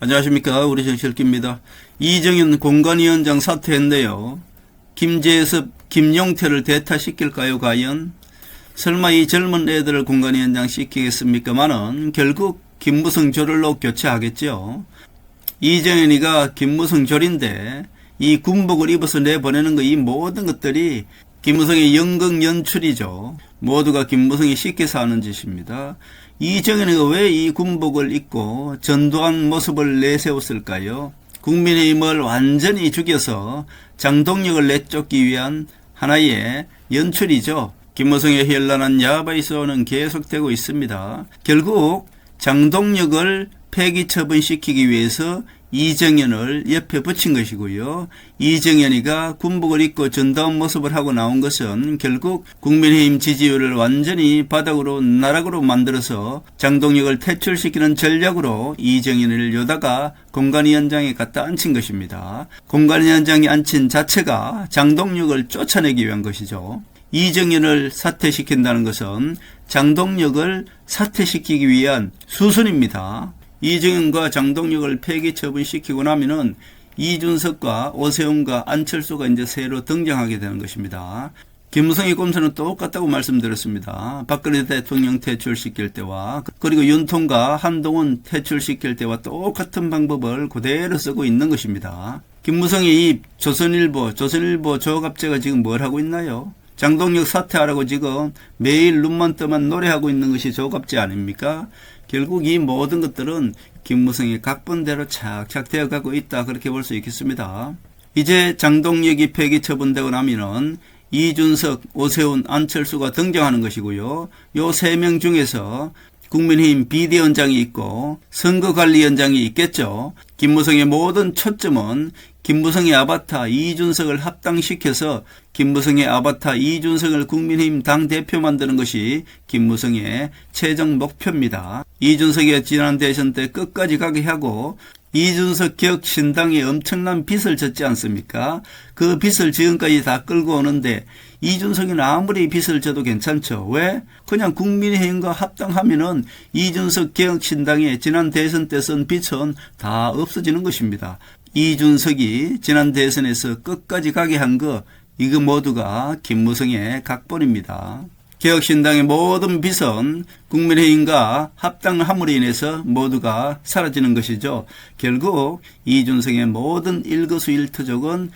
안녕하십니까. 우리 정실기입니다. 이정현 공관위원장 사퇴했는데요. 김재섭, 김용태를 대타시킬까요 과연? 설마 이 젊은 애들을 공관위원장 시키겠습니까마는 결국 김무성 조를로 교체하겠죠. 이정현이가 김무성 조인데 이 군복을 입어서 내보내는 거 이 모든 것들이 김무성의 연극 연출이죠. 모두가 김무성이 시켜서 하는 짓입니다. 이정현이가 왜 이 군복을 입고 전두환 모습을 내세웠을까요? 국민의힘을 완전히 죽여서 장동혁을 내쫓기 위한 하나의 연출이죠. 김무성의 현란한 야바이 소는 계속되고 있습니다. 결국 장동혁을 폐기 처분시키기 위해서 이정현을 옆에 붙인 것이고요. 이정현이가 군복을 입고 전두환 모습을 하고 나온 것은 결국 국민의힘 지지율을 완전히 바닥으로 나락으로 만들어서 장동혁을 퇴출시키는 전략으로 이정현을 요다가 공관위원장에 갖다 앉힌 것입니다. 공관위원장에 앉힌 자체가 장동혁을 쫓아내기 위한 것이죠. 이정현을 사퇴시킨다는 것은 장동혁을 사퇴시키기 위한 수순입니다. 이정현과 장동혁을 폐기 처분시키고 나면은 이준석과 오세훈과 안철수가 이제 새로 등장하게 되는 것입니다. 김무성의 꼼수는 똑같다고 말씀드렸습니다. 박근혜 대통령 퇴출시킬 때와 그리고 윤통과 한동훈 퇴출시킬 때와 똑같은 방법을 그대로 쓰고 있는 것입니다. 김무성이 이 조선일보 조갑제가 지금 뭘 하고 있나요? 장동혁 사퇴하라고 지금 매일 눈만 뜨면 노래하고 있는 것이 조갑제 아닙니까? 결국 이 모든 것들은 김무성의 각본대로 착착 되어가고 있다, 그렇게 볼 수 있겠습니다. 이제 장동혁이 폐기 처분되고 나면은 이준석, 오세훈, 안철수가 등장하는 것이고요. 요 세 명 중에서 국민의힘 비대위원장이 있고 선거관리위원장이 있겠죠. 김무성의 모든 초점은 김무성의 아바타 이준석을 합당시켜서 김무성의 아바타 이준석을 국민의힘 당대표 만드는 것이 김무성의 최종 목표입니다. 이준석의 지난 대선 때 끝까지 가게 하고 이준석 격 신당에 엄청난 빚을 졌지 않습니까? 그 빚을 지금까지 다 끌고 오는데 이준석이는 아무리 빚을 져도 괜찮죠. 왜? 그냥 국민의힘과 합당하면은 이준석 격 신당에 지난 대선 때 쓴 빚은 다 없어지는 것입니다. 이준석이 지난 대선에서 끝까지 가게 한 거, 이거 모두가 김무성의 각본입니다. 개혁신당의 모든 빚은 국민의힘과 합당함으로 인해서 모두가 사라지는 것이죠. 결국 이준석의 모든 일거수일투족은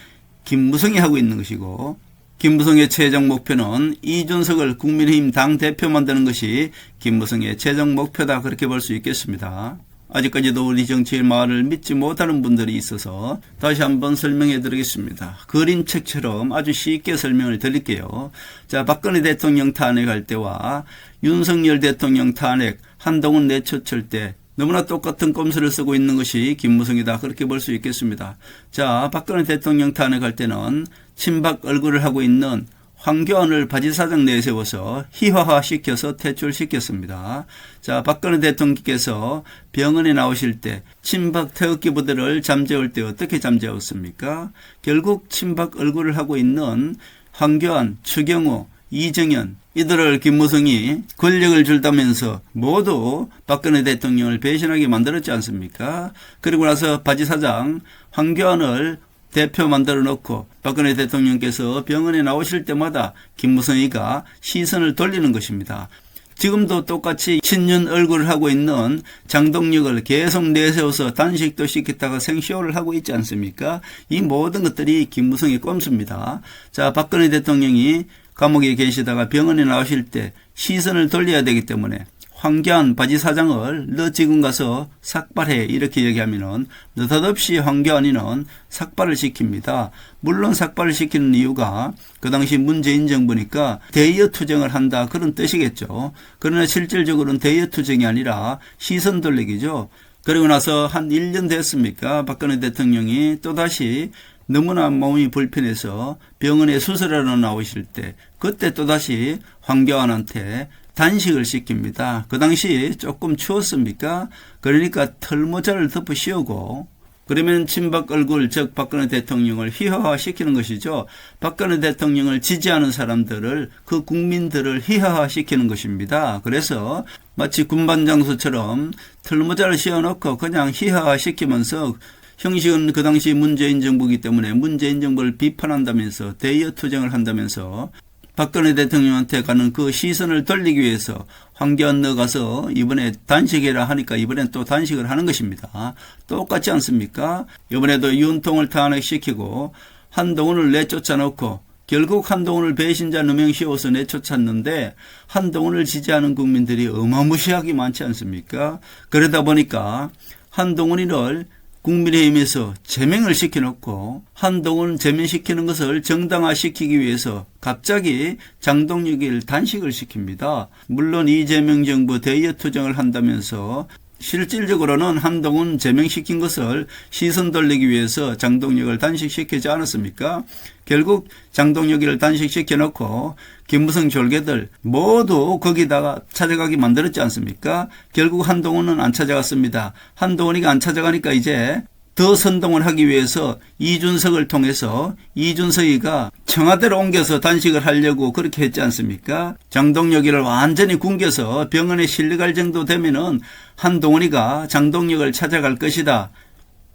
김무성이 하고 있는 것이고, 김무성의 최종 목표는 이준석을 국민의힘 당대표 만드는 것이 김무성의 최종 목표다, 그렇게 볼 수 있겠습니다. 아직까지도 우리 정치의 말을 믿지 못하는 분들이 있어서 다시 한번 설명해 드리겠습니다. 그림책처럼 아주 쉽게 설명을 드릴게요. 자, 박근혜 대통령 탄핵할 때와 윤석열 대통령 탄핵, 한동훈 내쫓을 때 너무나 똑같은 꼼수를 쓰고 있는 것이 김무성이다, 그렇게 볼 수 있겠습니다. 자, 박근혜 대통령 탄핵할 때는 친박 얼굴을 하고 있는 황교안을 바지사장 내세워서 희화화시켜서 퇴출시켰습니다. 자, 박근혜 대통령께서 병원에 나오실 때 친박 태극기 부대를 잠재울 때 어떻게 잠재웠습니까? 결국 친박 얼굴을 하고 있는 황교안, 추경호, 이정현, 이들을 김무성이 권력을 줄다면서 모두 박근혜 대통령을 배신하게 만들었지 않습니까? 그리고 나서 바지사장 황교안을 대표 만들어 놓고 박근혜 대통령께서 병원에 나오실 때마다 김무성이가 시선을 돌리는 것입니다. 지금도 똑같이 친윤 얼굴을 하고 있는 장동혁을 계속 내세워서 단식도 시켰다가 생쇼를 하고 있지 않습니까? 이 모든 것들이 김무성의 꼼수입니다. 자, 박근혜 대통령이 감옥에 계시다가 병원에 나오실 때 시선을 돌려야 되기 때문에 황교안 바지사장을 너 지금 가서 삭발해, 이렇게 얘기하면은 느닷없이 황교안이는 삭발을 시킵니다. 물론 삭발을 시키는 이유가 그 당시 문재인 정부니까 대여 투쟁을 한다, 그런 뜻이겠죠. 그러나 실질적으로는 대여 투쟁이 아니라 시선 돌리기죠. 그리고 나서 한 1년 됐습니까? 박근혜 대통령이 또다시 너무나 몸이 불편해서 병원에 수술하러 나오실 때 그때 또다시 황교안한테 단식을 시킵니다. 그 당시 조금 추웠습니까? 그러니까 털모자를 덮어 씌우고 그러면 친박 얼굴, 즉 박근혜 대통령을 희화화시키는 것이죠. 박근혜 대통령을 지지하는 사람들을, 그 국민들을 희화화시키는 것입니다. 그래서 마치 군반 장수처럼 틀모자를 씌워놓고 그냥 희화화시키면서, 형식은 그 당시 문재인 정부이기 때문에 문재인 정부를 비판한다면서 대여 투쟁을 한다면서 박근혜 대통령한테 가는 그 시선을 돌리기 위해서 황교안 너 가서 이번에 단식해라 하니까 이번엔 또 단식을 하는 것입니다. 똑같지 않습니까? 이번에도 윤통을 탄핵시키고 한동훈을 내쫓아놓고 결국 한동훈을 배신자 누명 씌워서 내쫓았는데 한동훈을 지지하는 국민들이 어마무시하게 많지 않습니까? 그러다 보니까 한동훈이를 국민의힘에서 제명을 시켜놓고 한동훈 제명시키는 것을 정당화시키기 위해서 갑자기 장동혁을 단식을 시킵니다. 물론 이재명 정부 대여 투쟁을 한다면서 실질적으로는 한동훈 제명시킨 것을 시선 돌리기 위해서 장동혁을 단식시키지 않았습니까? 결국 장동혁을 단식시켜놓고 김무성 졸개들 모두 거기다가 찾아가게 만들었지 않습니까? 결국 한동훈은 안 찾아갔습니다. 한동훈이가 안 찾아가니까 이제 더 선동을 하기 위해서 이준석을 통해서 이준석이가 청와대로 옮겨서 단식을 하려고 그렇게 했지 않습니까? 장동혁이를 완전히 굶겨서 병원에 실려갈 정도 되면은 한동훈이가 장동혁을 찾아갈 것이다.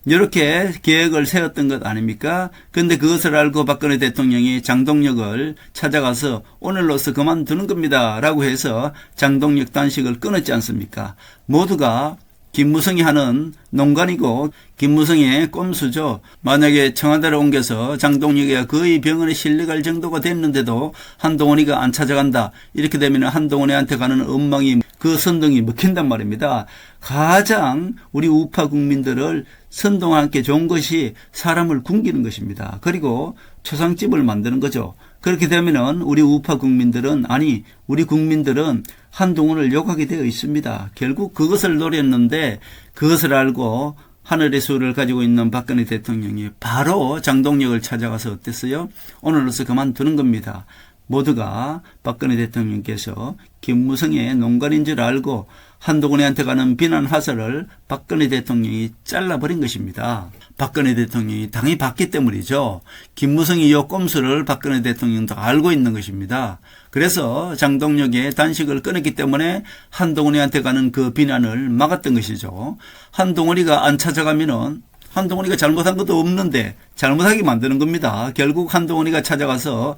이렇게 계획을 세웠던 것 아닙니까? 근데 그것을 알고 박근혜 대통령이 장동혁을 찾아가서 오늘로서 그만두는 겁니다 라고 해서 장동혁 단식을 끊었지 않습니까? 모두가 김무성이 하는 농간이고 김무성의 꼼수죠. 만약에 청와대로 옮겨서 장동혁이가 거의 병원에 실려갈 정도가 됐는데도 한동훈이가 안 찾아간다. 이렇게 되면 한동훈이한테 가는 엉망이, 그 선동이 먹힌단 말입니다. 가장 우리 우파 국민들을 선동하기 좋은 것이 사람을 굶기는 것입니다. 그리고 초상집을 만드는 거죠. 그렇게 되면은 우리 우파 국민들은, 아니 우리 국민들은 한동훈을 욕하게 되어 있습니다. 결국 그것을 노렸는데 그것을 알고 하늘의 수를 가지고 있는 박근혜 대통령이 바로 장동혁을 찾아가서 어땠어요? 오늘로서 그만두는 겁니다. 모두가 박근혜 대통령께서 김무성의 농간인 줄 알고 한동훈한테 가는 비난 화살을 박근혜 대통령이 잘라버린 것입니다. 박근혜 대통령이 당이 받기 때문이죠. 김무성이 이 꼼수를 박근혜 대통령도 알고 있는 것입니다. 그래서 장동혁의 단식을 끊었기 때문에 한동훈이한테 가는 그 비난을 막았던 것이죠. 한동훈이가 안 찾아가면은 한동훈이가 잘못한 것도 없는데 잘못하게 만드는 겁니다. 결국 한동훈이가 찾아가서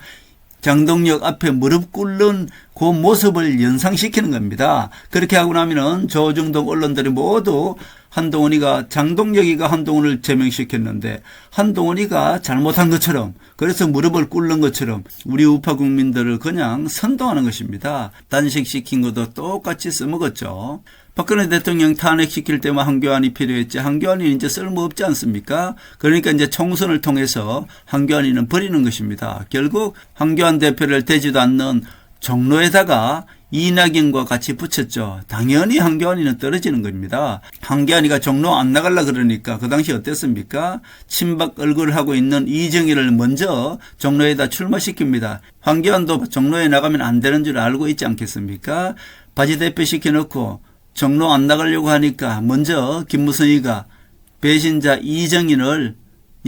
장동혁 앞에 무릎 꿇는 그 모습을 연상시키는 겁니다. 그렇게 하고 나면은 조중동 언론들이 모두 한동훈이가, 장동혁이가 한동훈을 제명시켰는데 한동훈이가 잘못한 것처럼, 그래서 무릎을 꿇는 것처럼 우리 우파 국민들을 그냥 선동하는 것입니다. 단식시킨 것도 똑같이 써먹었죠. 박근혜 대통령 탄핵시킬 때만 한교안이 필요했지 한교안이 이제 쓸모없지 않습니까? 그러니까 이제 총선을 통해서 한교안이는 버리는 것입니다. 결국 한교안 대표를 되지도 않는 종로에다가 이낙연과 같이 붙였죠. 당연히 한교안이는 떨어지는 겁니다. 한교안이가 종로 안 나가려 그러니까 그 당시 어땠습니까? 친박 얼굴을 하고 있는 이정희를 먼저 종로에다 출마시킵니다. 한교안도 종로에 나가면 안 되는 줄 알고 있지 않겠습니까? 바지 대표 시켜놓고 종로 안 나가려고 하니까 먼저 김무성이가 배신자 이정인을,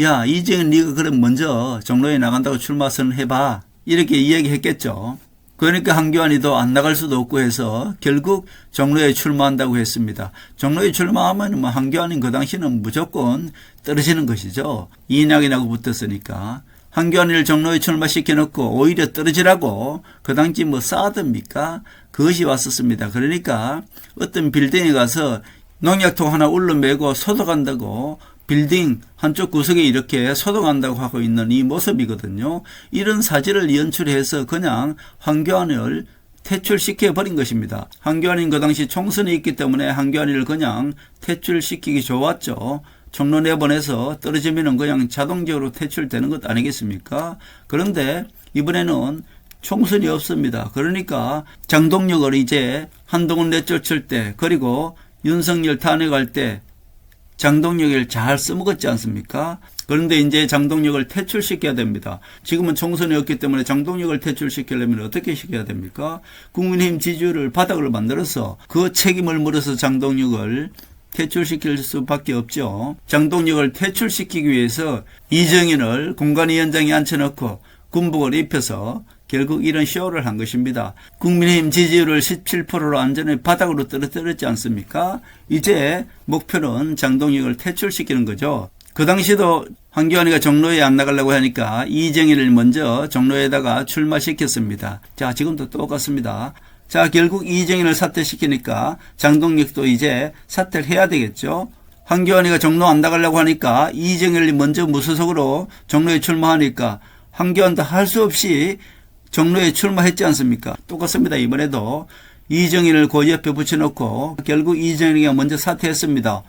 야 이정인 네가 그럼 먼저 종로에 나간다고 출마 선언해봐, 이렇게 이야기했겠죠. 그러니까 한교안이도 안 나갈 수도 없고 해서 결국 종로에 출마한다고 했습니다. 종로에 출마하면 뭐 한교안인 그 당시는 무조건 떨어지는 것이죠. 이낙연하고 붙었으니까. 한교안이를 종로에 출마시켜놓고 오히려 떨어지라고 그 당시 뭐 싸웠답니까? 그것이 왔었습니다. 그러니까 어떤 빌딩에 가서 농약통 하나 울러매고 소독한다고 빌딩 한쪽 구석에 이렇게 소독한다고 하고 있는 이 모습이거든요. 이런 사진을 연출해서 그냥 한교안을 퇴출시켜버린 것입니다. 한교안인 그 당시 총선이 있기 때문에 한교안이를 그냥 퇴출시키기 좋았죠. 종로 내보내서 떨어지면 그냥 자동적으로 퇴출되는 것 아니겠습니까? 그런데 이번에는 총선이 없습니다. 그러니까 장동혁을 이제 한동훈 내쫓을 때, 그리고 윤석열 탄핵할 때 장동혁을 잘 써먹었지 않습니까? 그런데 이제 장동혁을 퇴출시켜야 됩니다. 지금은 총선이 없기 때문에 장동혁을 퇴출시키려면 어떻게 시켜야 됩니까? 국민의힘 지지율을 바닥을 만들어서 그 책임을 물어서 장동혁을 퇴출시킬 수밖에 없죠. 장동혁을 퇴출시키기 위해서 이정현을 공관위원장에 앉혀놓고 군복을 입혀서 결국 이런 쇼를 한 것입니다. 국민의힘 지지율을 17%로 완전히 바닥으로 떨어뜨렸지 않습니까? 이제 목표는 장동혁을 퇴출시키는 거죠. 그 당시도 황교안이가 종로에 안 나가려고 하니까 이정현을 먼저 종로에다가 출마시켰습니다. 자, 지금도 똑같습니다. 자, 결국 이정현을 사퇴시키니까 장동혁도 이제 사퇴를 해야 되겠죠. 황교안이가 종로 안 나가려고 하니까 이정현이 먼저 무소속으로 종로에 출마하니까 황교안도 할 수 없이 종로에 출마했지 않습니까? 똑같습니다. 이번에도 이정현을 그 옆에 붙여놓고 결국 이정현이가 먼저 사퇴했습니다.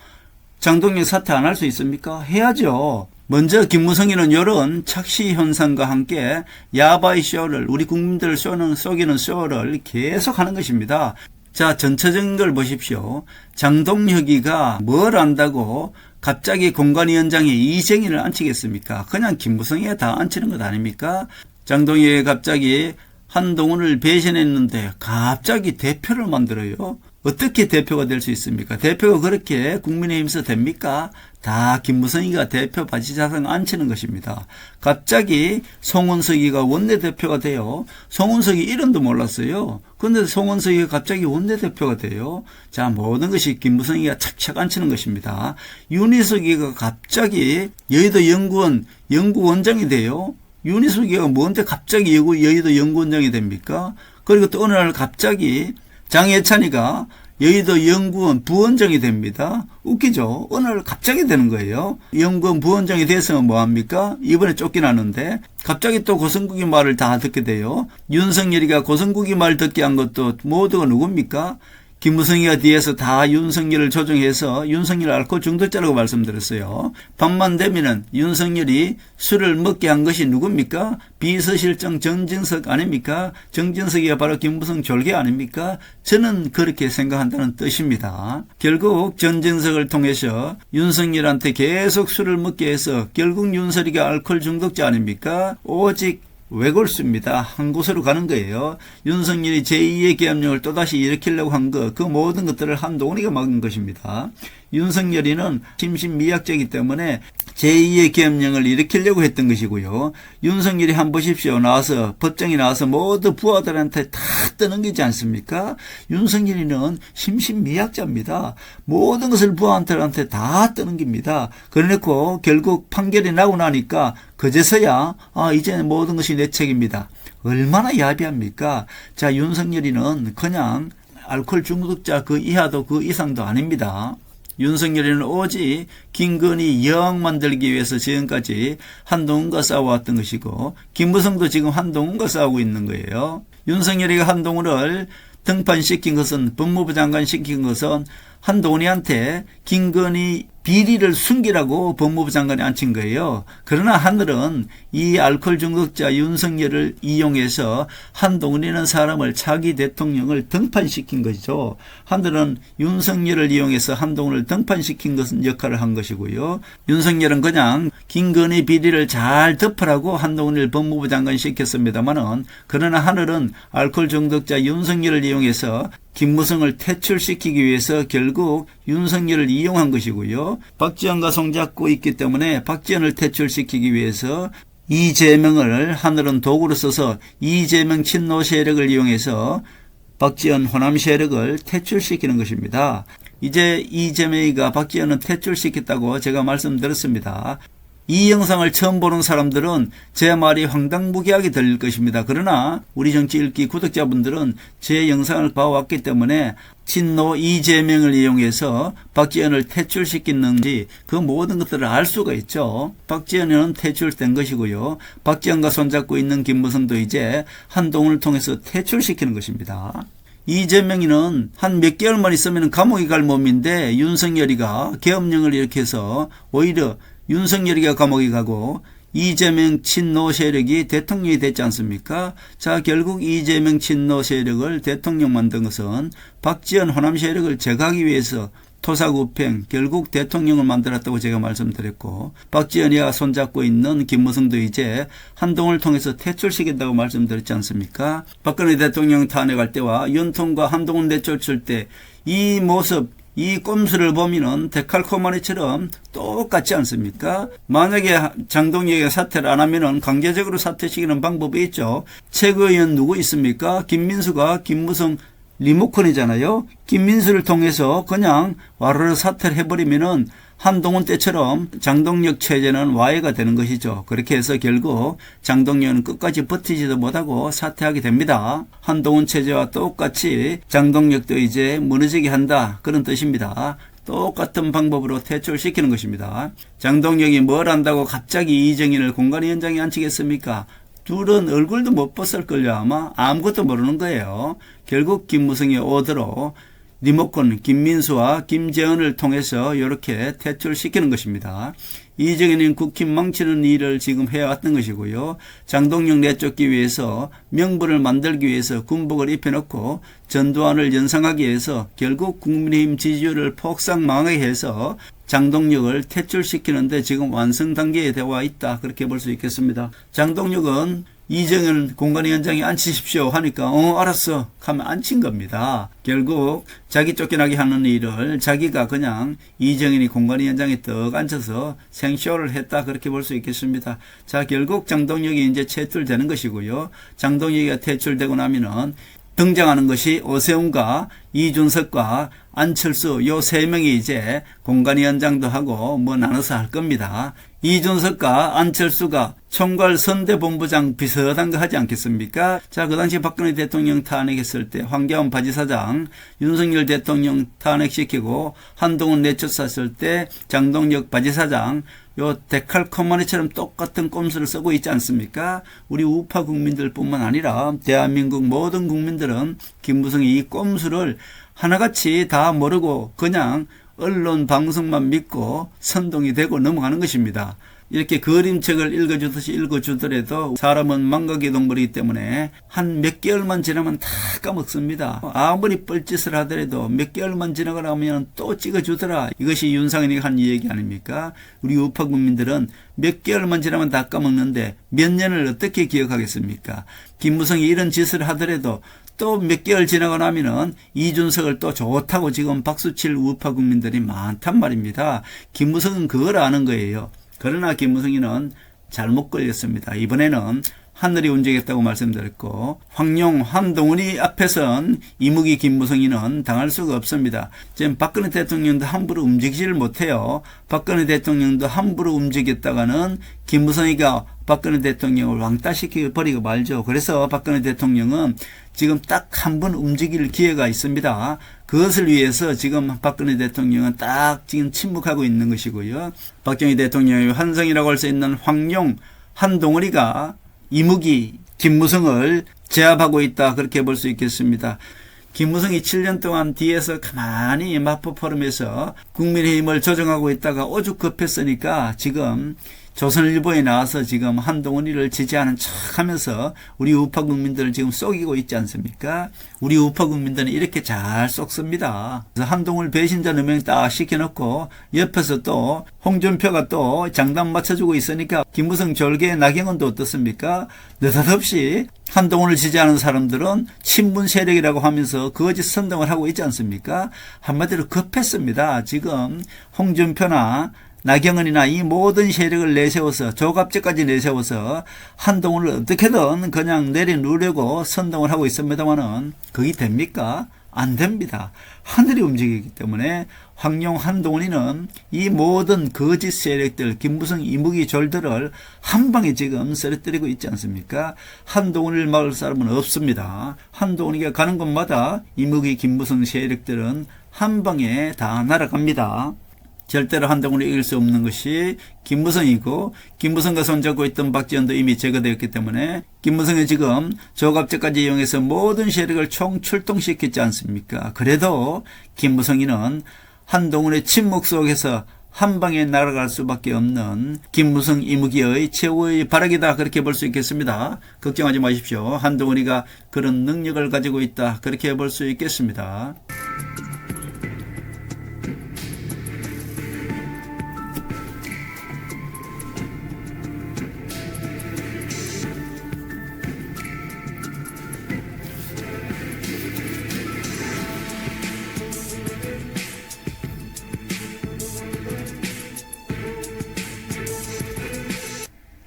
장동혁 사퇴 안 할 수 있습니까? 해야죠. 먼저 김무성이는 이런 착시 현상과 함께 야바이 쇼를, 우리 국민들을 속이는 쇼를 계속 하는 것입니다. 자, 전체적인 걸 보십시오. 장동혁이가 뭘 안다고 갑자기 공관위원장에 이정현을 앉히겠습니까? 그냥 김무성이가 다 앉히는 것 아닙니까? 장동혁이 갑자기 한동훈을 배신했는데 갑자기 대표를 만들어요. 어떻게 대표가 될 수 있습니까? 대표가 그렇게 국민의힘에서 됩니까? 다 김무성이가 대표 바지자상 앉히는 것입니다. 갑자기 송원석이가 원내대표가 돼요. 송원석이 이름도 몰랐어요. 그런데 송원석이가 갑자기 원내대표가 돼요. 자, 모든 것이 김무성이가 착착 앉히는 것입니다. 윤희석이가 갑자기 여의도 연구원장이 돼요. 윤희석이가 뭔데 갑자기 여의도 연구원장이 됩니까? 그리고 또 어느 날 갑자기 장해찬이가 여의도 연구원 부원장이 됩니다. 웃기죠? 어느 날 갑자기 되는 거예요. 연구원 부원장이 돼서 뭐합니까? 이번에 쫓겨나는데 갑자기 또 고성국이 말을 다 듣게 돼요. 윤석열이가 고성국이 말 듣게 한 것도 모두가 누굽니까? 김무성이가 뒤에서 다 윤석열을 조종해서 윤석열 알코올 중독자라고 말씀드렸어요. 밤만 되면은 윤석열이 술을 먹게 한 것이 누굽니까? 비서실장 정진석 아닙니까? 정진석이가 바로 김무성 졸개 아닙니까? 저는 그렇게 생각한다는 뜻입니다. 결국 정진석을 통해서 윤석열한테 계속 술을 먹게 해서 결국 윤석열이가 알코올 중독자 아닙니까? 오직 외골수입니다. 한 곳으로 가는 거예요. 윤석열이 제2의 계엄령을 또다시 일으키려고 한 것, 그 모든 것들을 한동훈이가 막은 것입니다. 윤석열이는 심신미약자이기 때문에 제2의 계엄령을 일으키려고 했던 것이고요. 윤석열이 한번 보십시오. 나와서 법정에 나와서 모두 부하들한테 다 떠넘기지 않습니까? 윤석열이는 심신미약자입니다. 모든 것을 부하들한테 다 떠넘깁니다. 그래놓고 결국 판결이 나고 나니까 그제서야 이제 모든 것이 내 책입니다. 얼마나 야비합니까? 자, 윤석열이는 그냥 알코올 중독자 그 이하도 그 이상도 아닙니다. 윤석열이는 오직 김건희 여왕 만들기 위해서 지금까지 한동훈과 싸워왔던 것이고 김무성도 지금 한동훈과 싸우고 있는 거예요. 윤석열이가 한동훈을 등판시킨 것은 법무부 장관 시킨 것은 한동훈이한테 김건희 비리를 숨기라고 법무부 장관이 앉힌 거예요. 그러나 하늘은 이 알코올 중독자 윤석열을 이용해서 한동훈이라는 사람을 차기 대통령을 등판시킨 것이죠. 하늘은 윤석열을 이용해서 한동훈을 등판시킨 것은 역할을 한 것이고요. 윤석열은 그냥 김건희 비리를 잘 덮으라고 한동훈을 법무부 장관 시켰습니다만은 그러나 하늘은 알코올 중독자 윤석열을 이용해서 김무성을 퇴출시키기 위해서 결국 윤석열을 이용한 것이고요. 박지원과 손잡고 있기 때문에 박지원을 퇴출시키기 위해서 이재명을 하늘은 도구로 써서 이재명 친노 세력을 이용해서 박지원 호남 세력을 퇴출시키는 것입니다. 이제 이재명이가 박지원을 퇴출시켰다고 제가 말씀드렸습니다. 이 영상을 처음 보는 사람들은 제 말이 황당무계하게 들릴 것입니다. 그러나 우리 정치 읽기 구독자분들은 제 영상을 봐왔기 때문에 친노 이재명을 이용해서 박지원을 퇴출시켰는지 그 모든 것들을 알 수가 있죠. 박지원은 퇴출된 것이고요. 박지원과 손잡고 있는 김무성도 이제 한동훈을 통해서 퇴출시키는 것입니다. 이재명이는 한 몇 개월만 있으면 감옥에 갈 몸인데 윤석열이가 계엄령을 일으켜서 오히려 윤석열이가 감옥에 가고 이재명 친노 세력이 대통령이 됐지 않습니까? 자, 결국 이재명 친노 세력을 대통령 만든 것은 박지원 호남 세력을 제거하기 위해서 토사구팽 결국 대통령을 만들었다고 제가 말씀드렸고 박지원이와 손잡고 있는 김무성도 이제 한동훈을 통해서 퇴출시킨다고 말씀드렸지 않습니까? 박근혜 대통령 탄핵할 때와 윤통과 한동훈 내쫓을 때 이 모습 이 꼼수를 보면은 데칼코마니처럼 똑같지 않습니까? 만약에 장동혁이 사퇴를 안 하면은 강제적으로 사퇴시키는 방법이 있죠. 최고위원 누구 있습니까? 김민수가 김무성 리모컨이잖아요. 김민수를 통해서 그냥 와르르 사퇴를 해버리면은 한동훈 때처럼 장동혁 체제는 와해가 되는 것이죠. 그렇게 해서 결국 장동혁은 끝까지 버티지도 못하고 사퇴하게 됩니다. 한동훈 체제와 똑같이 장동혁도 이제 무너지게 한다, 그런 뜻입니다. 똑같은 방법으로 퇴출시키는 것입니다. 장동혁이 뭘 한다고 갑자기 이정현을 공관위원장에 앉히겠습니까? 둘은 얼굴도 못 봤을걸요. 아마 아무것도 모르는 거예요. 결국 김무성의 오더로 리모컨 김민수와 김재헌을 통해서 이렇게 퇴출시키는 것입니다. 이정현은 국힘 망치는 일을 지금 해왔던 것이고요. 장동혁 내쫓기 위해서 명분을 만들기 위해서 군복을 입혀놓고 전두환을 연상하기 위해서 결국 국민의힘 지지율을 폭삭 망하게 해서 장동혁을 퇴출시키는데 지금 완성 단계에 되어 있다, 그렇게 볼 수 있겠습니다. 장동혁은 이정현 공관위원장이 앉히십시오 하니까 알았어 하면 앉힌 겁니다. 결국 자기 쫓겨나게 하는 일을 자기가 그냥 이정현이 공관위원장에 떡 앉혀서 생쇼를 했다, 그렇게 볼 수 있겠습니다. 자, 결국 장동혁이 이제 퇴출되는 것이고요. 장동혁이 퇴출되고 나면은 등장하는 것이 오세훈과 이준석과 안철수 요 세 명이 이제 공관위원장도 하고 뭐 나눠서 할 겁니다. 이준석과 안철수가 총괄 선대본부장 비슷한 거 하지 않겠습니까? 자, 그 당시 박근혜 대통령 탄핵했을 때 황교안 바지사장, 윤석열 대통령 탄핵시키고 한동훈 내쫓았을 때 장동혁 바지사장, 요 데칼코마니처럼 똑같은 꼼수를 쓰고 있지 않습니까? 우리 우파 국민들뿐만 아니라 대한민국 모든 국민들은 김무성이 이 꼼수를 하나같이 다 모르고 그냥 언론 방송만 믿고 선동이 되고 넘어가는 것입니다. 이렇게 그림책을 읽어주듯이 읽어주더라도 사람은 망각의 동물이기 때문에 한 몇 개월만 지나면 다 까먹습니다. 아무리 뻘짓을 하더라도 몇 개월만 지나고 나면 또 찍어주더라. 이것이 윤상현이 한 얘기 아닙니까? 우리 우파 국민들은 몇 개월만 지나면 다 까먹는데 몇 년을 어떻게 기억하겠습니까? 김무성이 이런 짓을 하더라도 또 몇 개월 지나고 나면은 이준석을 또 좋다고 지금 박수칠 우파 국민들이 많단 말입니다. 김무성은 그걸 아는 거예요. 그러나 김무성이는 잘못 걸렸습니다. 이번에는 하늘이 움직였다고 말씀드렸고 황용, 한동훈이 앞에선 이무기 김무성이는 당할 수가 없습니다. 지금 박근혜 대통령도 함부로 움직이지를 못해요. 박근혜 대통령도 함부로 움직였다가는 김무성이가 박근혜 대통령을 왕따시켜 버리고 말죠. 그래서 박근혜 대통령은 지금 딱 한 번 움직일 기회가 있습니다. 그것을 위해서 지금 박근혜 대통령은 딱 지금 침묵하고 있는 것이고요. 박정희 대통령의 환상이라고 할 수 있는 황용, 한동훈이가 이무기, 김무성을 제압하고 있다, 그렇게 볼 수 있겠습니다. 김무성이 7년 동안 뒤에서 가만히 마포 포럼에서 국민의힘을 조정하고 있다가 오죽 급했으니까 지금 조선일보에 나와서 지금 한동훈이를 지지하는 척 하면서 우리 우파 국민들을 지금 속이고 있지 않습니까? 우리 우파 국민들은 이렇게 잘 속습니다. 그래서 한동훈 배신자 4명 딱 시켜놓고 옆에서 또 홍준표가 또 장단 맞춰주고 있으니까 김무성 졸개 나경원도 어떻습니까? 느닷없이 한동훈을 지지하는 사람들은 친문 세력이라고 하면서 거짓 선동을 하고 있지 않습니까? 한마디로 급했습니다. 지금 홍준표나 나경원이나 이 모든 세력을 내세워서 조갑제까지 내세워서 한동훈을 어떻게든 그냥 내려놓으려고 선동을 하고 있습니다만은 그게 됩니까? 안 됩니다. 하늘이 움직이기 때문에 황용, 한동훈이는 이 모든 거짓 세력들, 김무성, 이무기 졸들을 한 방에 지금 쓰러뜨리고 있지 않습니까? 한동훈을 막을 사람은 없습니다. 한동훈이가 가는 곳마다 이무기, 김무성 세력들은 한 방에 다 날아갑니다. 절대로 한동훈을 이길 수 없는 것이 김무성이고 김무성과 손잡고 있던 박지원도 이미 제거되었기 때문에 김무성이 지금 조갑제까지 이용해서 모든 세력을 총출동시켰지 않습니까? 그래도 김무성이는 한동훈의 침묵 속에서 한 방에 날아갈 수밖에 없는 김무성, 이무기의 최후의 발악이다, 그렇게 볼 수 있겠습니다. 걱정하지 마십시오. 한동훈이가 그런 능력을 가지고 있다, 그렇게 볼 수 있겠습니다.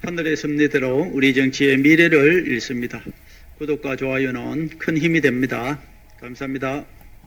하늘의 섭리대로 우리 정치의 미래를 읽습니다. 구독과 좋아요는 큰 힘이 됩니다. 감사합니다.